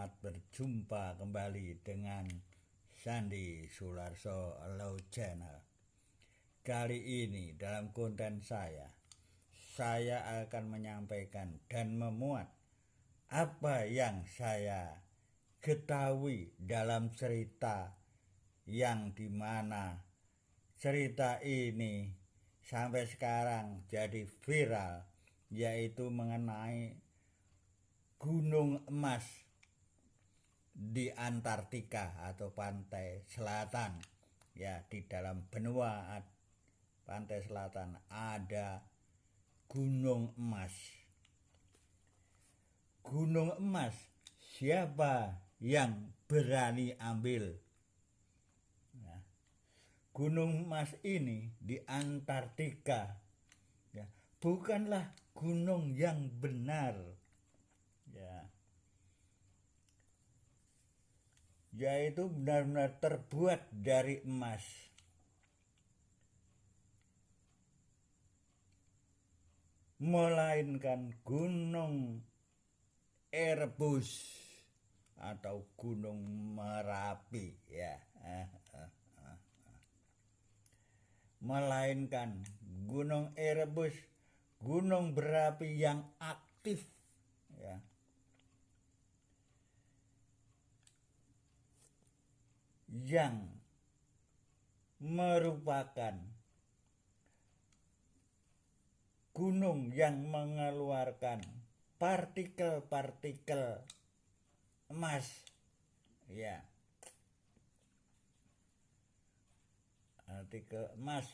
Selamat berjumpa kembali dengan Sandi Sularso Low Channel. Kali ini dalam konten saya akan menyampaikan dan memuat apa yang saya ketahui dalam cerita yang dimana cerita ini sampai sekarang jadi viral, yaitu mengenai Gunung Emas di Antartika atau pantai selatan. Ya, di dalam benua pantai selatan ada Gunung Emas. Gunung Emas, siapa yang berani ambil? Ya. Gunung Emas ini di Antartika, ya, bukanlah gunung yang benar. Ya, yaitu benar-benar terbuat dari emas. Melainkan Gunung Erebus atau Gunung Merapi, ya. Melainkan Gunung Erebus, gunung berapi yang aktif, ya. Yang merupakan gunung yang mengeluarkan partikel-partikel emas, ya, partikel emas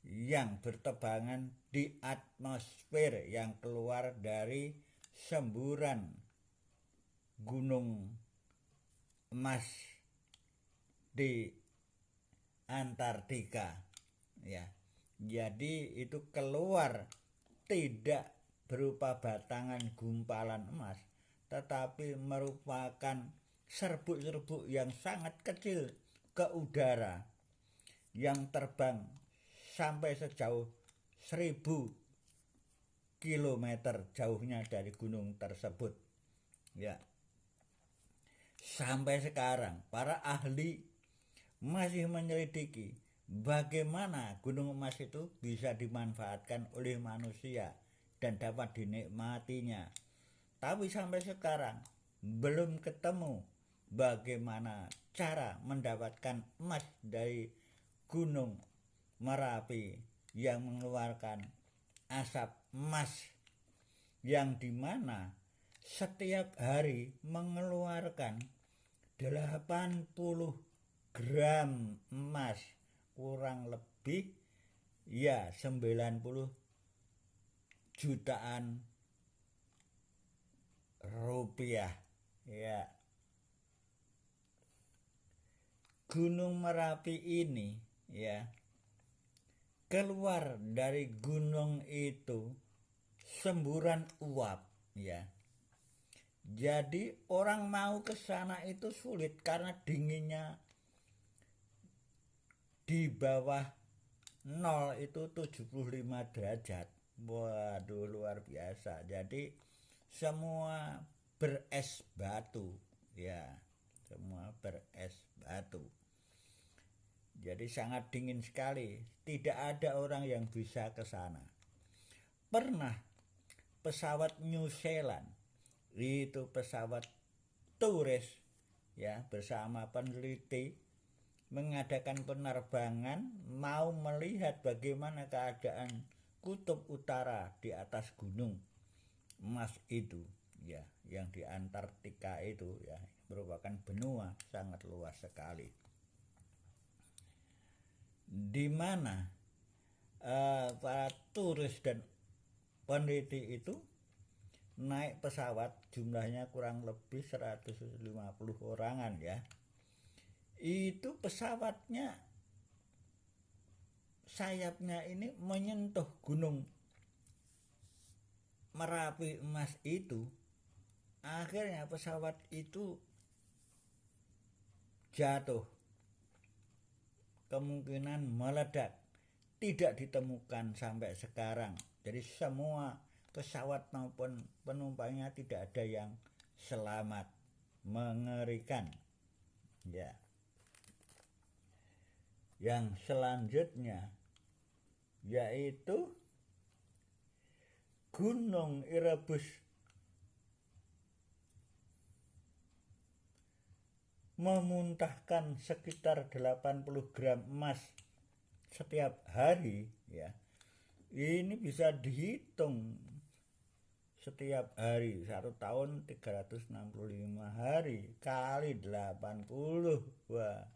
yang bertebangan di atmosfer yang keluar dari semburan gunung emas di Antartika, ya. Jadi itu keluar tidak berupa batangan gumpalan emas, tetapi merupakan serbuk-serbuk yang sangat kecil ke udara yang terbang sampai sejauh 1000 kilometer jauhnya dari gunung tersebut, ya. Sampai sekarang para ahli masih menyelidiki bagaimana gunung emas itu bisa dimanfaatkan oleh manusia dan dapat dinikmatinya. Tapi sampai sekarang belum ketemu bagaimana cara mendapatkan emas dari Gunung Merapi yang mengeluarkan asap emas, yang dimana setiap hari mengeluarkan 80 gram emas, kurang lebih ya 90 jutaan rupiah, ya. Gunung Merapi ini, ya, keluar dari gunung itu semburan uap, ya. Jadi orang mau ke sana itu sulit karena dinginnya di bawah 0 itu 75 derajat. Waduh, luar biasa. Jadi semua beres batu, ya. Semua beres batu. Jadi sangat dingin sekali. Tidak ada orang yang bisa ke sana. Pernah pesawat New Zealand, itu pesawat turis, ya, bersama peneliti mengadakan penerbangan mau melihat bagaimana keadaan kutub utara di atas gunung emas itu, ya, yang di Antartika itu, ya, merupakan benua sangat luas sekali, di mana para turis dan peneliti itu naik pesawat, jumlahnya kurang lebih 150 orangan, ya. Itu pesawatnya, sayapnya ini menyentuh Gunung Merapi emas itu. Akhirnya pesawat itu jatuh, kemungkinan meledak, tidak ditemukan sampai sekarang. Jadi semua pesawat maupun penumpangnya tidak ada yang selamat. Mengerikan. Ya. Yang selanjutnya yaitu Gunung Erebus memuntahkan sekitar 80 gram emas setiap hari, ya. Ini bisa dihitung setiap hari, 1 tahun 365 hari kali 80. Wah,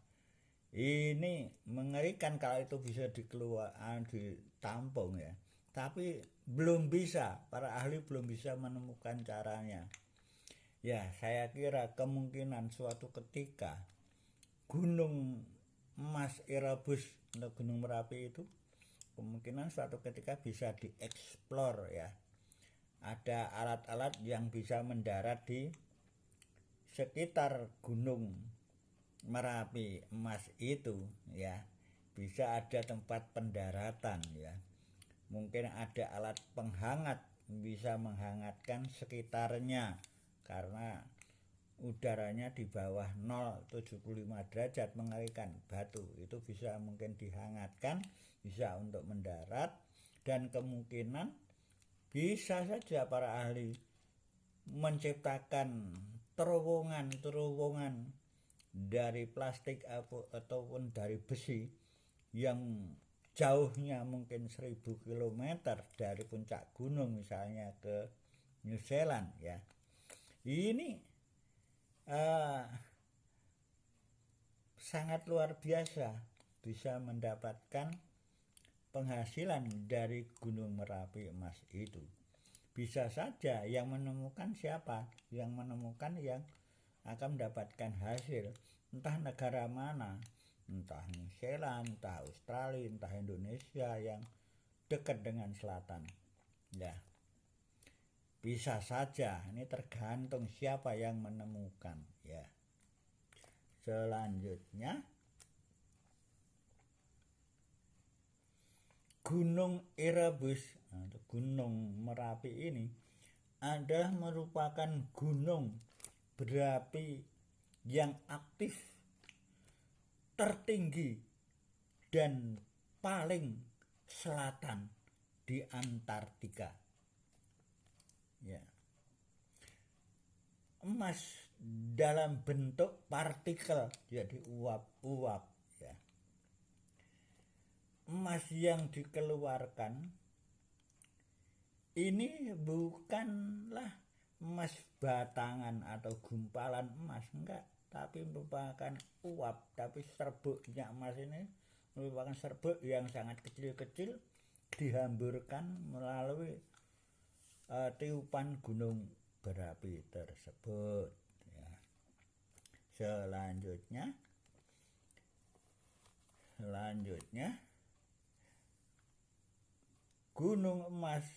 ini mengerikan kalau itu bisa ditampung, ya. Tapi belum bisa, para ahli belum bisa menemukan caranya. Ya, saya kira kemungkinan suatu ketika Gunung Emas Erebus atau Gunung Merapi itu kemungkinan suatu ketika bisa dieksplor, ya. Ada alat-alat yang bisa mendarat di sekitar Gunung Merapi Emas itu, ya. Bisa ada tempat pendaratan, ya. Mungkin ada alat penghangat bisa menghangatkan sekitarnya karena udaranya di bawah 0,75 derajat, mengerikan. Batu itu bisa mungkin dihangatkan, bisa untuk mendarat, dan kemungkinan bisa saja para ahli menciptakan terowongan dari plastik ataupun dari besi yang jauhnya mungkin 1000 km dari puncak gunung, misalnya ke New Zealand, ya. Ini sangat luar biasa, bisa mendapatkan penghasilan dari Gunung Merapi Emas itu. Bisa saja yang menemukan siapa? Yang menemukan yang akan mendapatkan hasil, entah negara mana, entah New Zealand, entah Australia, entah Indonesia yang dekat dengan selatan. Ya, bisa saja, ini tergantung siapa yang menemukan, ya. Selanjutnya Gunung Erebus atau Gunung Merapi ini adalah merupakan gunung berapi yang aktif, tertinggi, dan paling selatan di Antartika, ya. Emas dalam bentuk partikel, jadi uap-uap, ya. Emas yang dikeluarkan ini bukanlah emas batangan atau gumpalan emas, enggak, tapi merupakan uap. Tapi serbuknya emas ini merupakan serbuk yang sangat kecil-kecil, dihamburkan melalui tiupan gunung berapi tersebut, ya. Selanjutnya gunung emas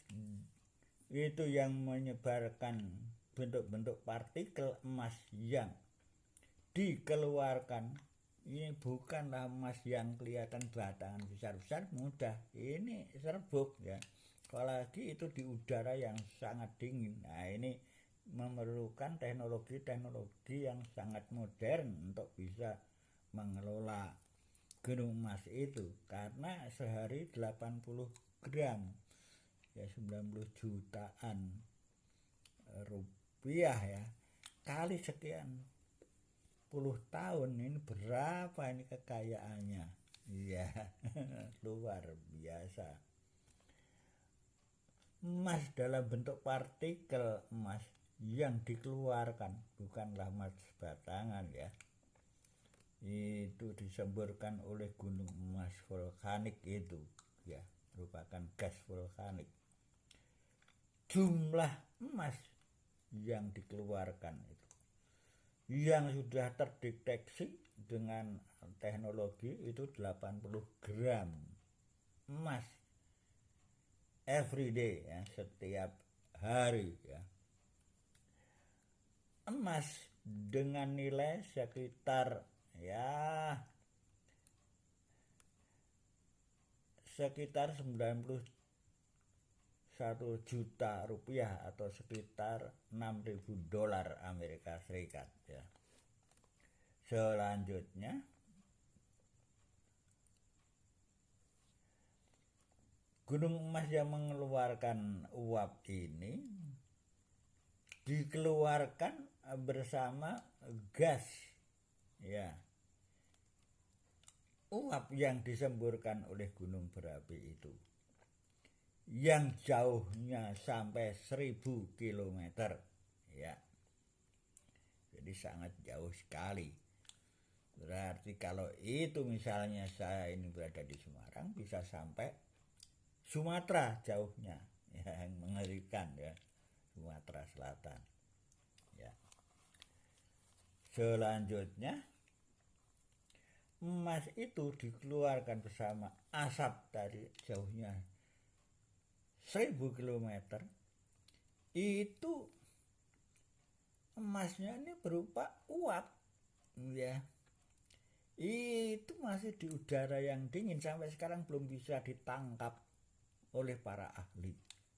itu yang menyebarkan bentuk-bentuk partikel emas yang dikeluarkan. Ini bukanlah emas yang kelihatan batangan besar-besar, mudah. Ini serbuk, ya. Apalagi itu di udara yang sangat dingin. Nah, ini memerlukan teknologi yang sangat modern untuk bisa mengelola gunung emas itu, karena sehari 80 gram, ya, 90 jutaan rupiah, ya, kali sekian puluh tahun, ini berapa ini kekayaannya, ya. Luar biasa. Emas dalam bentuk partikel emas yang dikeluarkan, bukanlah emas batangan, ya. Itu disemburkan oleh gunung emas vulkanik itu, ya, merupakan gas vulkanik. Jumlah emas yang dikeluarkan itu, yang sudah terdeteksi dengan teknologi, itu 80 gram emas every day, ya, setiap hari, ya. Emas dengan nilai sekitar, ya, sekitar 1 juta rupiah atau sekitar 6.000 dolar Amerika Serikat ya. Selanjutnya gunung emas yang mengeluarkan uap ini dikeluarkan bersama gas ya. Uap yang disemburkan oleh gunung berapi itu yang jauhnya sampai 1000 km ya. Jadi sangat jauh sekali. Berarti kalau itu misalnya saya ini berada di Semarang bisa sampai Sumatera jauhnya ya, yang mengerikan ya, Sumatera Selatan ya. Selanjutnya emas itu dikeluarkan bersama asap dari jauhnya 1000 km. Itu emasnya ini berupa uap ya. Itu masih di udara yang dingin, sampai sekarang belum bisa ditangkap oleh para ahli.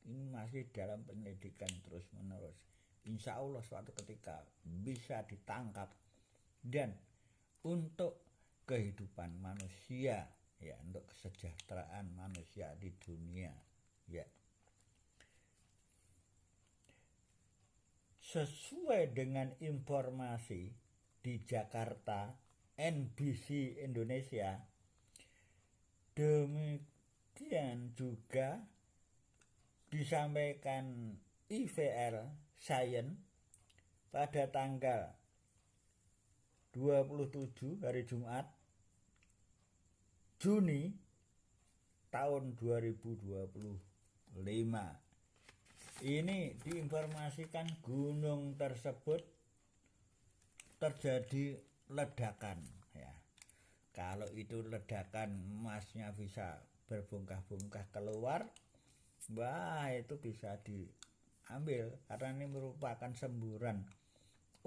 Ini masih dalam penyelidikan terus menerus. Insya Allah suatu ketika bisa ditangkap, dan untuk kehidupan manusia ya, untuk kesejahteraan manusia di dunia ya. Sesuai dengan informasi di Jakarta NBC Indonesia, demikian juga disampaikan IVR Science pada tanggal 27 hari Jumat Juni tahun 2025. Ini diinformasikan gunung tersebut terjadi ledakan ya. Kalau itu ledakan emasnya bisa berbongkah-bongkah keluar, wah itu bisa diambil karena ini merupakan semburan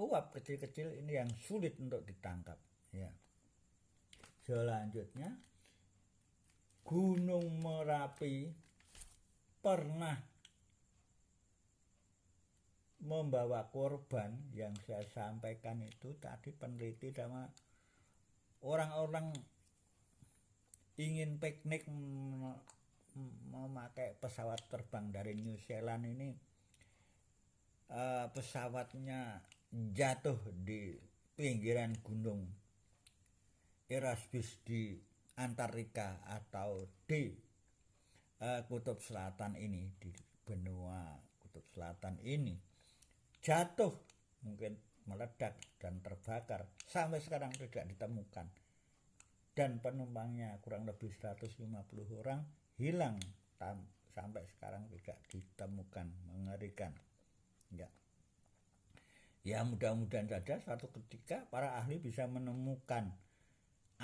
uap kecil-kecil ini yang sulit untuk ditangkap ya. Selanjutnya Gunung Merapi pernah membawa korban yang saya sampaikan itu tadi. Peneliti sama orang-orang ingin piknik memakai pesawat terbang dari New Zealand ini, pesawatnya jatuh di pinggiran gunung Erebus di Antartika atau di Kutub Selatan ini, di benua Kutub Selatan ini jatuh, mungkin meledak dan terbakar, sampai sekarang tidak ditemukan, dan penumpangnya kurang lebih 150 orang hilang sampai sekarang tidak ditemukan. Mengerikan ya. Ya mudah-mudahan saja suatu ketika para ahli bisa menemukan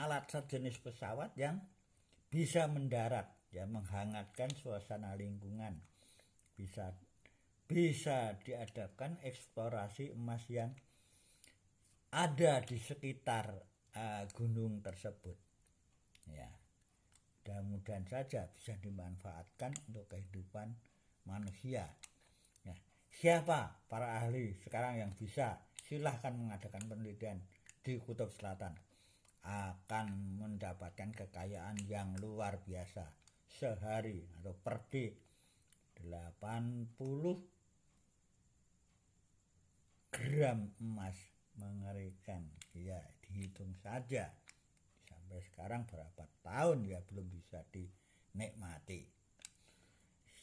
alat sejenis pesawat yang bisa mendarat ya, menghangatkan suasana lingkungan. Bisa diadakan eksplorasi emas yang ada di sekitar gunung tersebut ya. Mudah-mudahan saja bisa dimanfaatkan untuk kehidupan manusia ya. Siapa para ahli sekarang yang bisa, silahkan mengadakan penelitian di Kutub Selatan, akan mendapatkan kekayaan yang luar biasa. Sehari atau per day 80 gram emas, mengerikan ya. Dihitung saja sampai sekarang berapa tahun ya belum bisa dinikmati.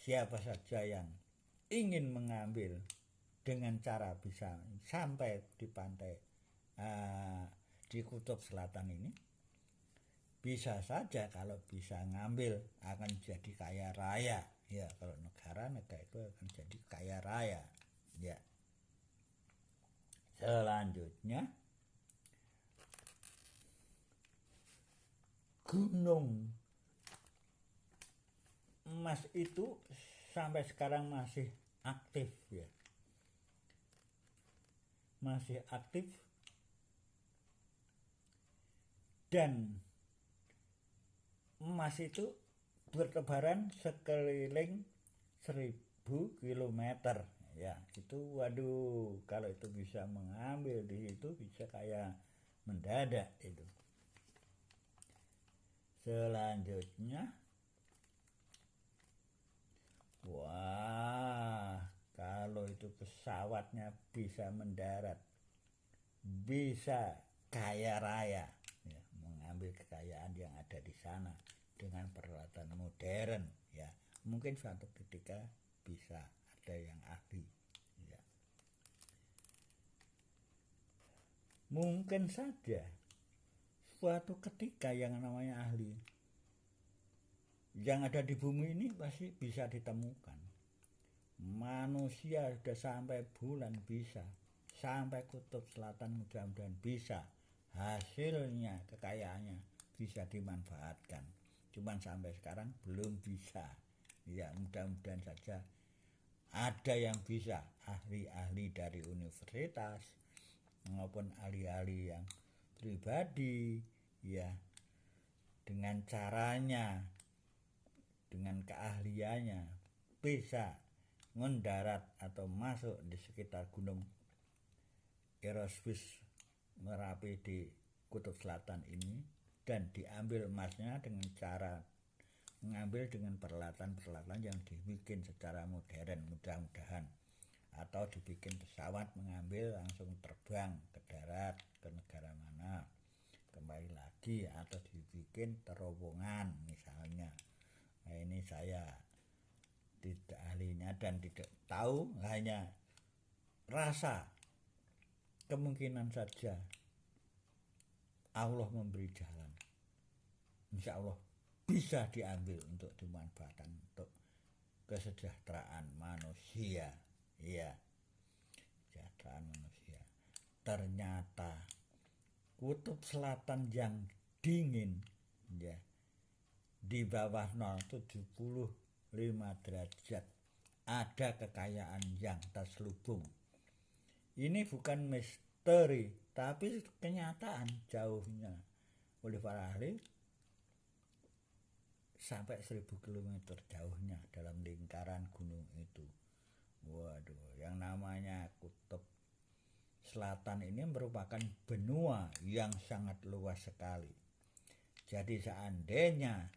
Siapa saja yang ingin mengambil dengan cara bisa sampai di pantai di Kutub Selatan ini, bisa saja kalau bisa ngambil akan jadi kaya raya ya. Kalau negara itu akan jadi kaya raya ya. Selanjutnya gunung emas itu sampai sekarang masih aktif ya, masih aktif, dan emas itu bertebaran sekeliling 1000 kilometer. Ya, itu waduh, kalau itu bisa mengambil di situ bisa kayak mendadak itu. Selanjutnya, wah, kalau itu pesawatnya bisa mendarat, bisa kaya raya, ya, mengambil kekayaan yang ada di sana dengan peralatan modern, ya, mungkin suatu ketika bisa ada yang ahli, ya. Mungkin saja suatu ketika yang namanya ahli yang ada di bumi ini pasti bisa ditemukan. Manusia sudah sampai bulan bisa, sampai kutub selatan mudah-mudahan bisa. Hasilnya, kekayaannya bisa dimanfaatkan. Cuman sampai sekarang belum bisa. Ya, mudah-mudahan saja ada yang bisa, ahli-ahli dari universitas maupun ahli-ahli yang pribadi, ya, dengan caranya, dengan keahliannya bisa mendarat atau masuk di sekitar gunung Erebus Merapi di kutub selatan ini dan diambil emasnya dengan cara mengambil dengan peralatan-peralatan yang dibikin secara modern mudah-mudahan, atau dibikin pesawat mengambil langsung terbang ke darat ke negara mana kembali lagi, atau dibikin terowongan misalnya. Nah, ini saya tidak ahlinya dan tidak tahu, hanya rasa kemungkinan saja Allah memberi jalan. Insya Allah bisa diambil untuk dimanfaatkan untuk kesejahteraan manusia, ya, kesejahteraan manusia. Ternyata kutub selatan yang dingin, ya, di bawah 0,75 derajat ada kekayaan yang terselubung. Ini bukan misteri, tapi kenyataan jauhnya oleh para ahli sampai 1000 kilometer jauhnya dalam lingkaran gunung itu. Waduh, yang namanya kutub selatan ini merupakan benua yang sangat luas sekali. Jadi seandainya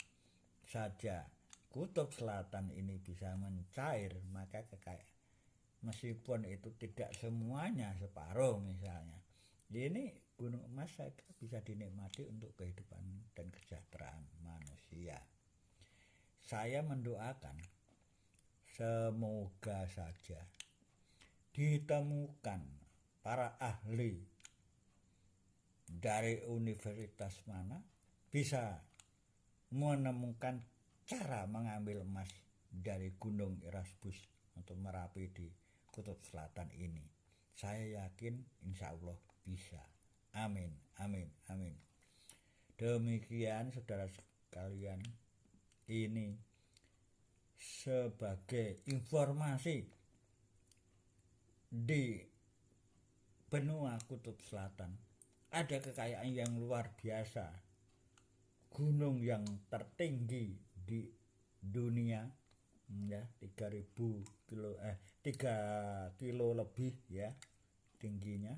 saja kutub selatan ini bisa mencair, maka meskipun itu tidak semuanya, separuh misalnya, ini gunung emas saya bisa dinikmati untuk kehidupan dan kesejahteraan manusia. Saya mendoakan semoga saja ditemukan para ahli dari universitas mana bisa menemukan cara mengambil emas dari gunung Erebus untuk Merapi di kutub selatan ini. Saya yakin insya Allah bisa. Amin, amin, amin. Demikian saudara sekalian, ini sebagai informasi di benua kutub selatan ada kekayaan yang luar biasa. Gunung yang tertinggi di dunia, ya, 3 kilo lebih, ya, tingginya,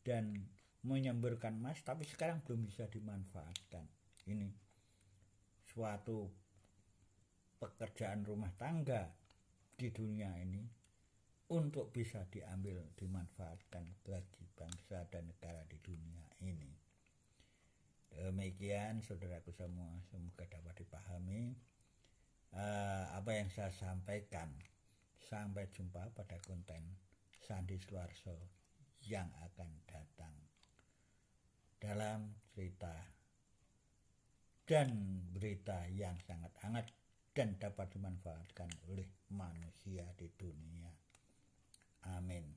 dan menyemburkan emas, tapi sekarang belum bisa dimanfaatkan. Ini suatu pekerjaan rumah tangga di dunia ini untuk bisa diambil, dimanfaatkan bagi bangsa dan negara di dunia ini. Demikian saudaraku semua, semoga dapat dipahami apa yang saya sampaikan. Sampai jumpa pada konten Sandi Suarso yang akan datang dalam cerita dan berita yang sangat hangat dan dapat dimanfaatkan oleh manusia di dunia. Amin.